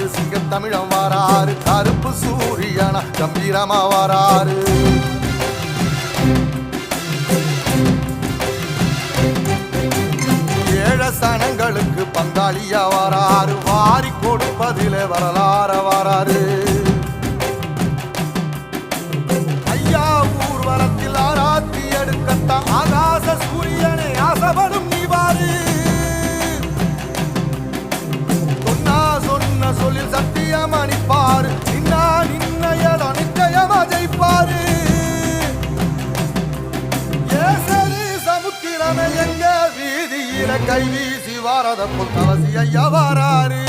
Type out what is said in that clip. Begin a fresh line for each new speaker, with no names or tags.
சிங்க தமிழம் வாராரு கருப்பு சூரியனா கம்பீரமா வாராரு சனங்களுக்கு பங்காளியா வாராரு வாரி கொடுப்பதிலே வரலாற வாராரு ஐயா ஊர்வலத்தில் ஆராத்தி எடுக்கத்தான் ஆகாச சூரியனை ஆசைப்படும் நீ வாரு சொன்ன சொல்லில் சத்தியம் அணிப்பாரு நின்ன இடம் நிச்சயமா ஜெயிப்பாரு சமுத்திரமே எங்க வீதியில கை வீசி வாரத புத்தவசி ஐயா வாராரு